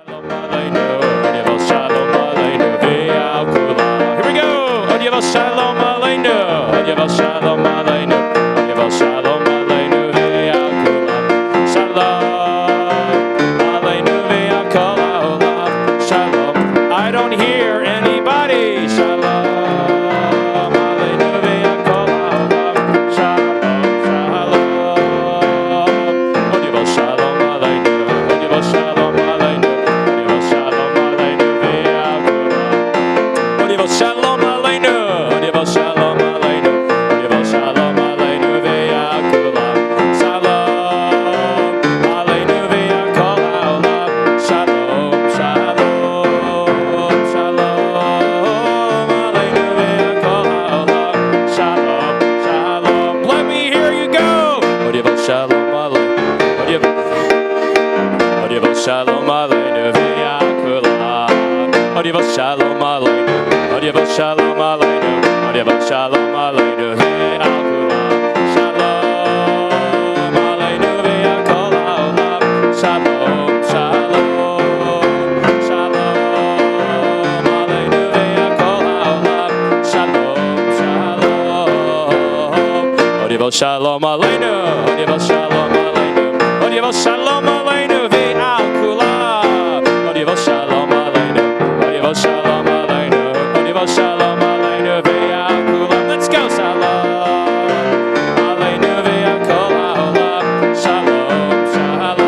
Here we go. Shalom Aleinu. Shalom Aleinu. Shalom Aleinu. Shalom Aleinu. Kol haolam. Shalom. I don't hear anybody. Shalom Aleinu. Kol haolam. Shalom. Shalom. Shalom Aleinu. Shalom Aleinu. Shalom Aleinu. Shalom Aleinu. Shalom Aleinu. Shalom Aleinu ve'akulam. Shalom Aleinu ve'akol haolam. Shalom. Shalom. Shalom Aleinu ve'akol haolam. Shalom. Shalom. Let me hear you go. Shalom Aleinu. Shalom Aleinu ve'akulam. Shalom Aleinu. Shalom Aleinu. Shalom Aleinu ve'akulam. Shalom Aleinu ve'akol haolam. Shalom. Shalom. Shalom Aleinu ve'akol haolam. Shalom. Shalom. Shalom Aleinu. Shalom Aleinu. Shalom Aleinu ve'akulam. Shalom Aleinu. Shalom Aleinu. Shalom Aleinu ve'akulam. Let's go. Shalom Aleinu ve'akol haolam. Shalom. Shalom.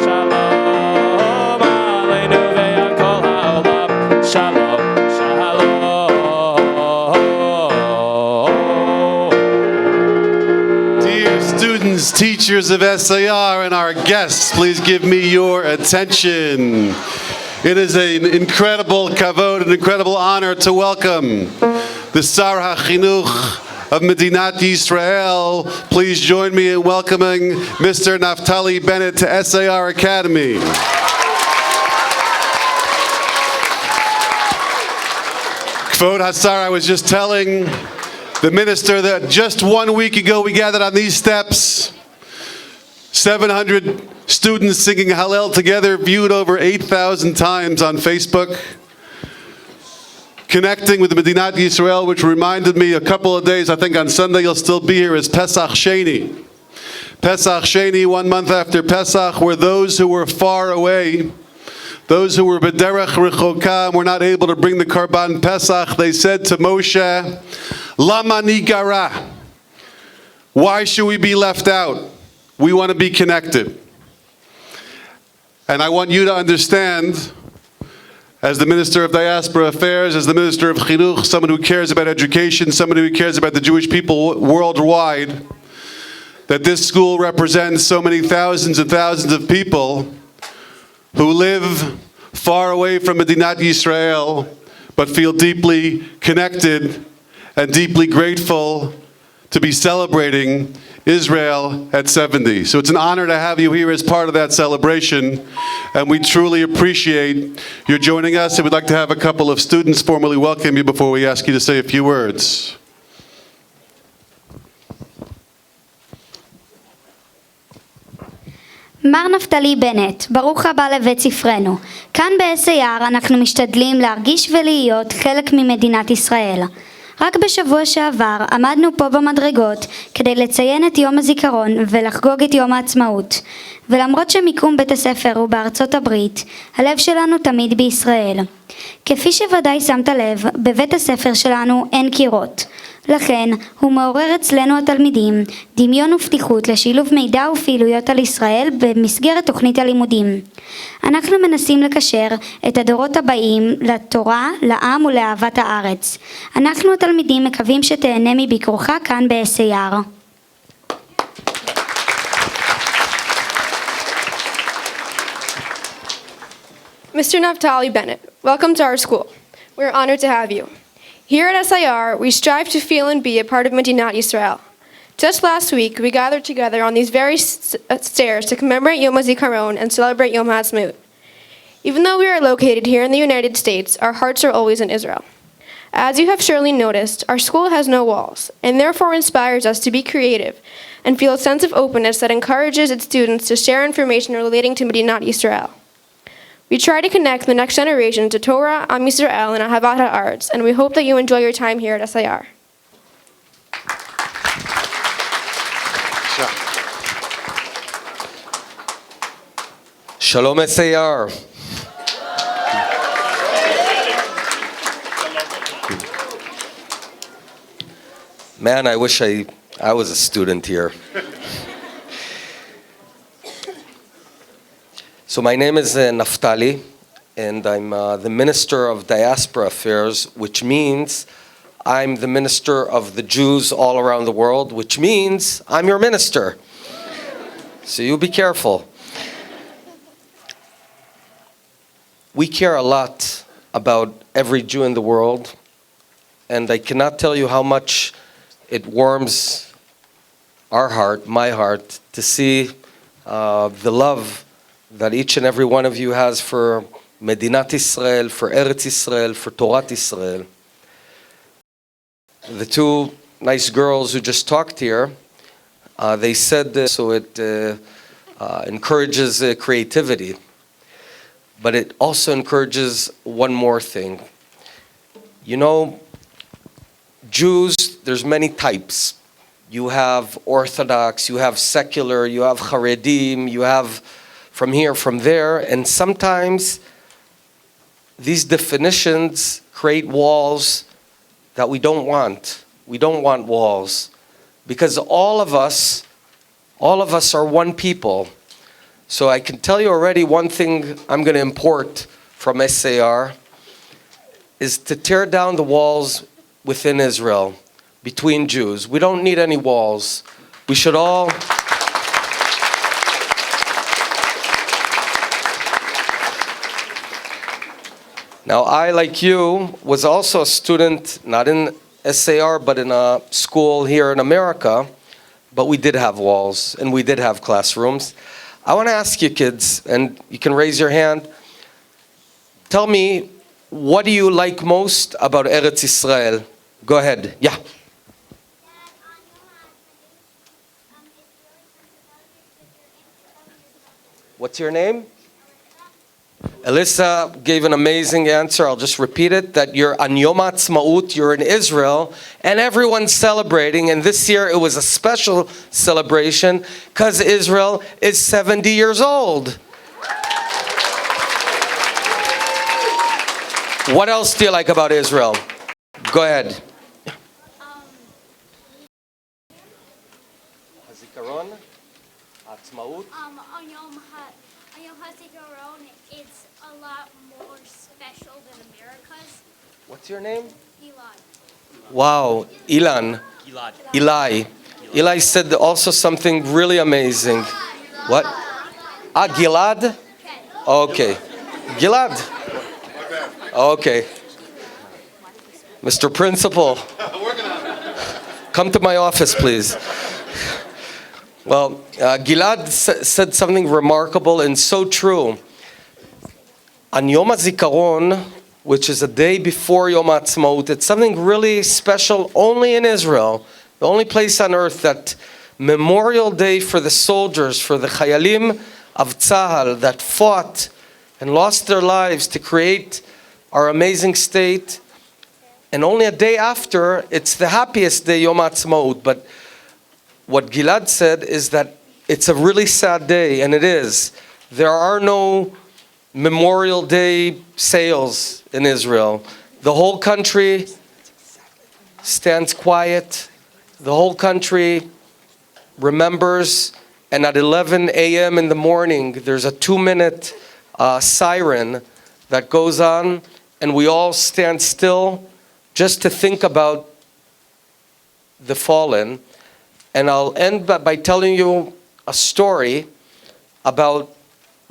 Shalom Aleinu ve'akol haolam. Shalom. Shalom. Dear students, teachers of SAR, and our guests, please give me your attention. It is an incredible kavod, an incredible honor to welcome the SAR HaChinuch of Medinat Yisrael. Please join me in welcoming Mr. Naftali Bennett to SAR Academy. Kvod HaSar, I was just telling the minister that just 1 week ago we gathered on these steps. 700 students singing Hallel together, viewed over 8,000 times on Facebook. Connecting with the Medinat Yisrael, which reminded me a couple of days, I think on Sunday you'll still be here, is Pesach Sheni. Pesach Sheni, 1 month after Pesach, where those who were far away, those who were B'derech Rechoka, were not able to bring the Karban Pesach, they said to Moshe, Lama nigara? Why should we be left out? We want to be connected. And I want you to understand, as the Minister of Diaspora Affairs, as the Minister of Chinuch, someone who cares about education, someone who cares about the Jewish people worldwide, that this school represents so many thousands and thousands of people who live far away from Medinat Yisrael, but feel deeply connected and deeply grateful to be celebrating Israel at 70. So it's an honor to have you here as part of that celebration, and we truly appreciate your joining us, and we'd like to have a couple of students formally welcome you before we ask you to say a few words. מר נפתלי בנט, ברוך הבא לבית ספרנו. כאן ב-SAR אנחנו משתדלים להרגיש ולהיות חלק ממדינת ישראל. רק בשבוע שעבר עמדנו פה במדרגות כדי לציין את יום הזיכרון ולחגוג את יום העצמאות. ולמרות שמיקום בית הספר הוא בארצות הברית, הלב שלנו תמיד בישראל. כפי שוודאי שמת לב, בבית הספר שלנו אין קירות. לכן הוא מעורר אצלנו התלמידים דמיון ופתיחות לשילוב מידע ופעילויות על ישראל במסגרת תוכנית הלימודים. אנחנו מנסים לקשר את הדורות הבאים לתורה, לעם ולאהבת הארץ. אנחנו התלמידים מקווים שתהנה מביקורך כאן ב-SAR. Mr. Naftali Bennett, welcome to our school. We're honored to have you. Here at SAR, we strive to feel and be a part of Medinat Yisrael. Just last week, we gathered together on these very stairs to commemorate Yom HaZikaron and celebrate Yom HaAtzmaut. Even though we are located here in the United States, our hearts are always in Israel. As you have surely noticed, our school has no walls, and therefore inspires us to be creative and feel a sense of openness that encourages its students to share information relating to Medinat Yisrael. We try to connect the next generation to Torah, Am Yisrael, and Ahavat Ha'aretz, and we hope that you enjoy your time here at SAR. Shalom SAR. Man, I wish I was a student here. So my name is Naftali, and I'm the Minister of Diaspora Affairs, which means I'm the Minister of the Jews all around the world, which means I'm your minister. So you be careful. We care a lot about every Jew in the world, and I cannot tell you how much it warms our heart, my heart, to see the love that each and every one of you has for Medinat Israel, for Eretz Israel, for Torat Israel. The two nice girls who just talked here, they said so it encourages creativity. But it also encourages one more thing. You know, Jews, there's many types. You have Orthodox, you have secular, you have Haredim, you have from here, from there, and sometimes these definitions create walls that we don't want. We don't want walls because all of us are one people. So I can tell you already one thing I'm going to import from SAR is to tear down the walls within Israel, between Jews. We don't need any walls. We should all... Now, I, like you, was also a student, not in SAR, but in a school here in America, but we did have walls, and we did have classrooms. I want to ask you kids, and you can raise your hand, tell me, what do you like most about Eretz Israel? Go ahead. Yeah. What's your name? Alyssa gave an amazing answer. I'll just repeat it, that you're on Yom HaAtzmaut, you're in Israel, and everyone's celebrating, and this year it was a special celebration because Israel is 70 years old. What else do you like about Israel? Go ahead. Hazikaron, Atzmaut. On Yom HaZikaron, it's a lot more special than America's. What's your name? Eli. Wow, Ilan. Eli. Eli said also something really amazing. What? Gilad? Okay. Gilad. Okay. Mr. Principal, come to my office, please. Well, Gilad said something remarkable and so true. On Yom HaZikaron, which is a day before Yom HaAtzmaut, it's something really special only in Israel, the only place on earth that Memorial Day for the soldiers, for the Chayalim of Tzahal that fought and lost their lives to create our amazing state. And only a day after, it's the happiest day, Yom HaAtzmaut. But what Gilad said is that it's a really sad day, and it is. There are no Memorial Day sales in Israel. The whole country stands quiet. The whole country remembers, and at 11 a.m. in the morning, there's a 2-minute siren that goes on, and we all stand still just to think about the fallen. And I'll end by telling you a story about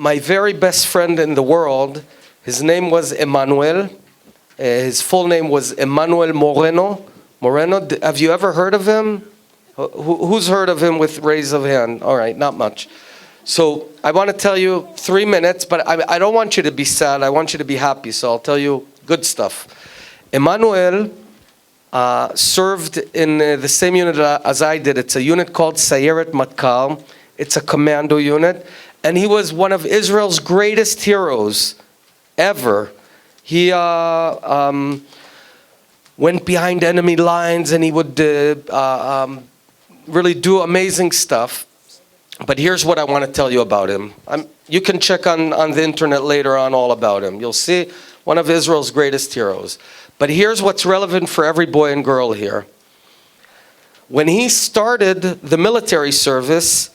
my very best friend in the world. His name was Emmanuel. His full name was Emmanuel Moreno. Have you ever heard of him? Who's heard of him with raise of hand? All right, not much. So I want to tell you 3 minutes, but I don't want you to be sad. I want you to be happy, so I'll tell you good stuff. Emmanuel served in the same unit as I did. It's a unit called Sayeret Matkal. It's a commando unit. And he was one of Israel's greatest heroes ever. He went behind enemy lines and he would really do amazing stuff. But here's what I want to tell you about him. You can check on the internet later on all about him. You'll see one of Israel's greatest heroes. But here's what's relevant for every boy and girl here. When he started the military service,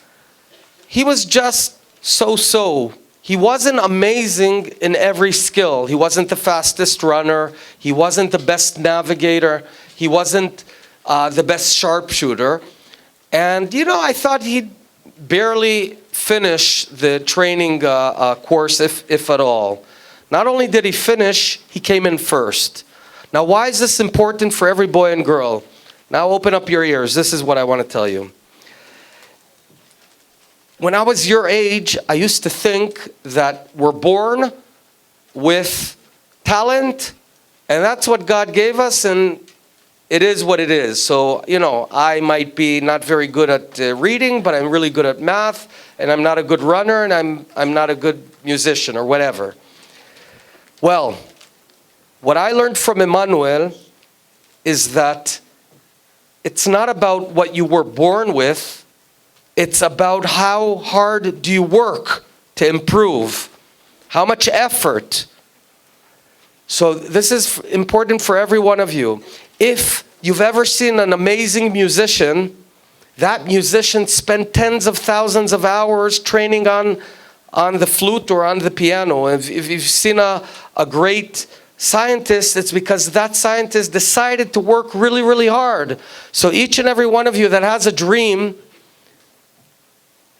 he was just so-so. He wasn't amazing in every skill. He wasn't the fastest runner. He wasn't the best navigator. He wasn't the best sharpshooter. And, I thought he'd barely finish the training course, if at all. Not only did he finish, he came in first. Now, why is this important for every boy and girl? Now open up your ears. This is what I want to tell you. When I was your age, I used to think that we're born with talent, and that's what God gave us, and it is what it is. So, I might be not very good at reading, but I'm really good at math, and I'm not a good runner, and I'm not a good musician or whatever. Well, what I learned from Emmanuel is that it's not about what you were born with. It's about how hard do you work to improve? How much effort? So this is important for every one of you. If you've ever seen an amazing musician, that musician spent tens of thousands of hours training on the flute or on the piano. If you've seen a great scientist, it's because that scientist decided to work really, really hard. So each and every one of you that has a dream,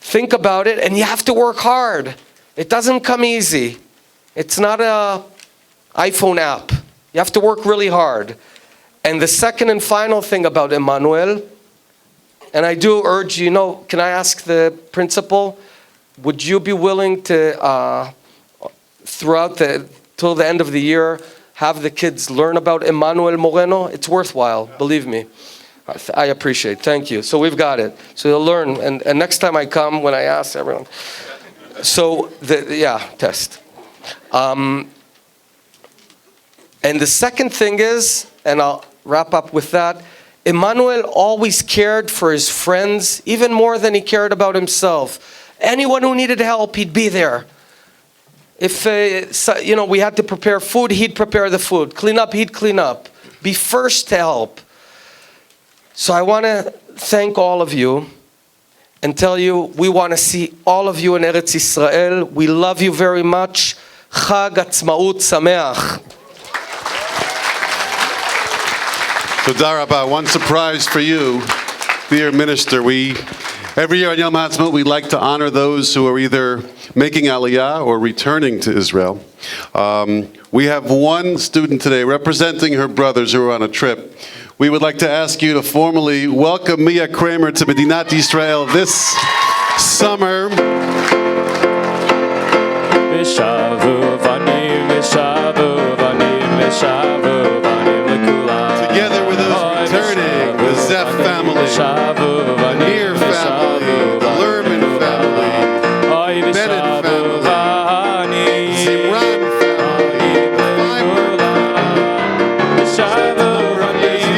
think about it, and you have to work hard. It doesn't come easy. It's not an iPhone app. You have to work really hard. And the second and final thing about Emmanuel, and I do urge you, can I ask the principal, would you be willing to, till the end of the year, have the kids learn about Emmanuel Moreno? It's worthwhile, believe me. I appreciate it. Thank you. So we've got it. So you'll learn. And next time I come, when I ask everyone. So, test. And the second thing is, and I'll wrap up with that, Emmanuel always cared for his friends, even more than he cared about himself. Anyone who needed help, he'd be there. If, we had to prepare food, he'd prepare the food. Clean up, he'd clean up. Be first to help. So I want to thank all of you and tell you we want to see all of you in Eretz Yisrael. We love you very much. Chag Atzmaut Sameach. So Darabah, one surprise for you, dear minister. Every year on Yom HaAtzmaut, we like to honor those who are either making Aliyah or returning to Israel. We have one student today representing her brothers who are on a trip. We would like to ask you to formally welcome Mia Kramer to Medinat Yisrael this summer. Together with those returning, the Zef family, the Nir family, the Lerman family, Bennett family, Zimran family, the Feinberg family. Returning to Medinat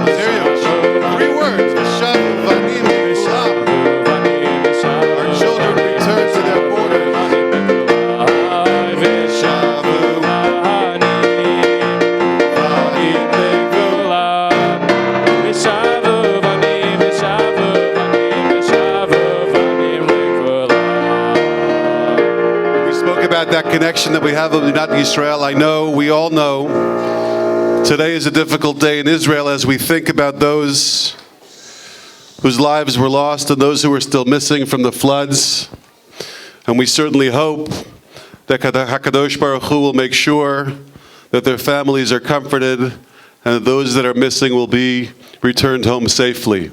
Yisrael to be with you. Three words. Our children return to their borders. We spoke about that connection that we have with Medinat Yisrael. I know, we all know, today is a difficult day in Israel as we think about those whose lives were lost and those who are still missing from the floods. And we certainly hope that HaKadosh Baruch Hu will make sure that their families are comforted and that those that are missing will be returned home safely.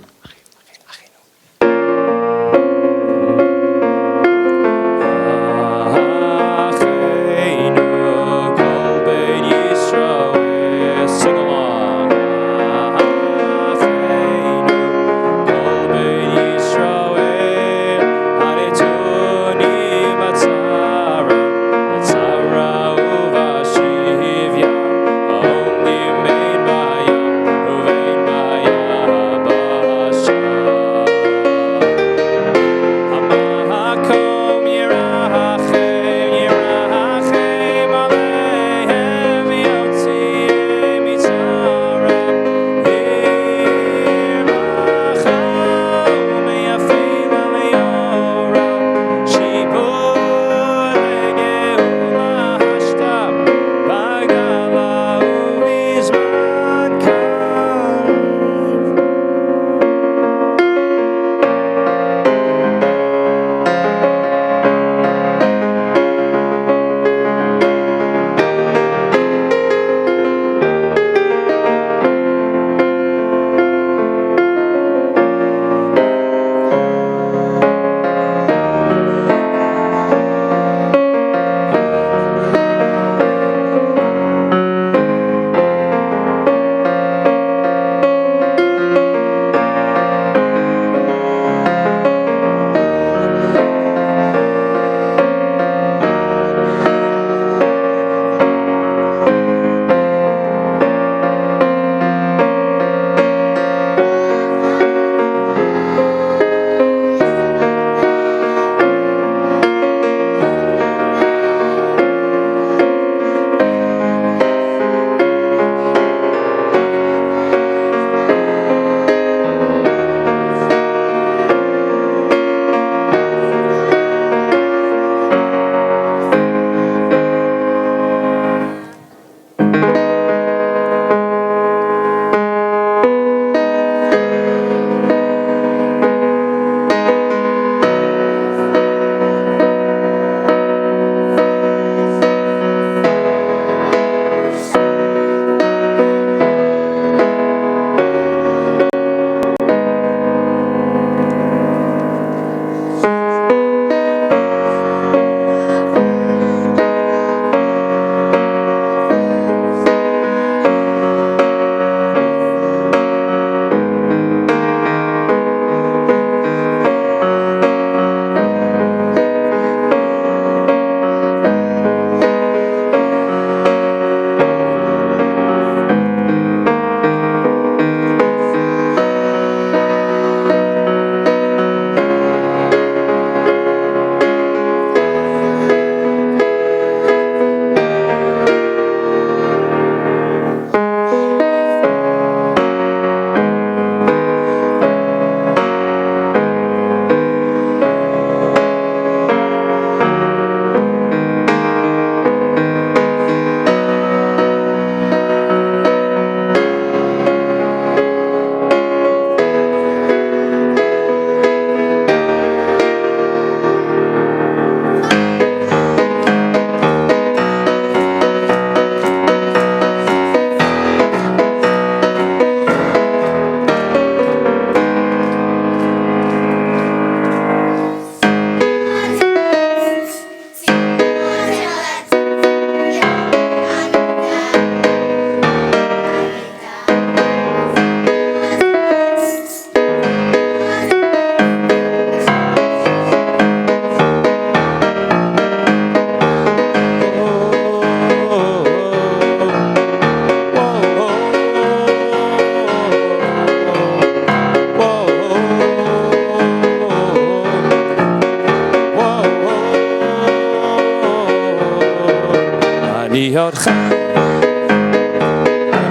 להיות חי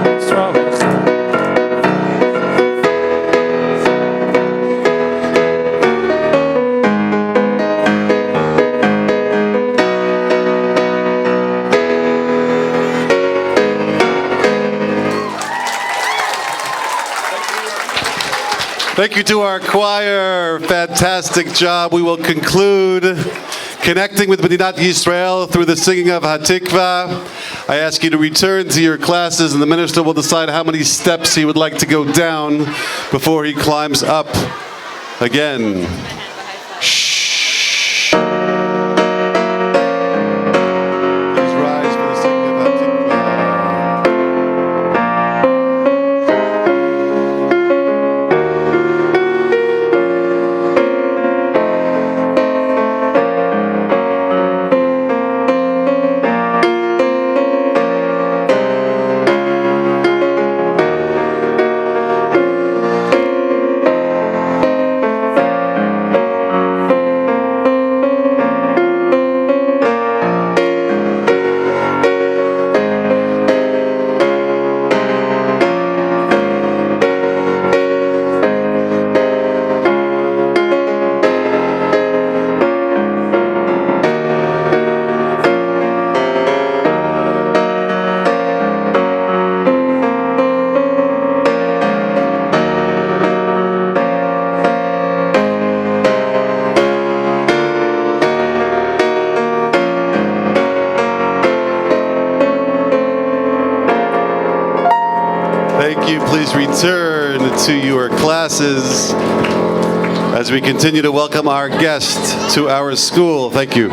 ולשרוד לך. Thank you to our choir. Fantastic job. We will conclude connecting with Medinat Yisrael through the singing of Hatikva. I ask you to return to your classes, and the minister will decide how many steps he would like to go down before he climbs up again. Shh. Please rise for the singing of Hatikva. Thank you. Please return to your classes as we continue to welcome our guest to our school. Thank you.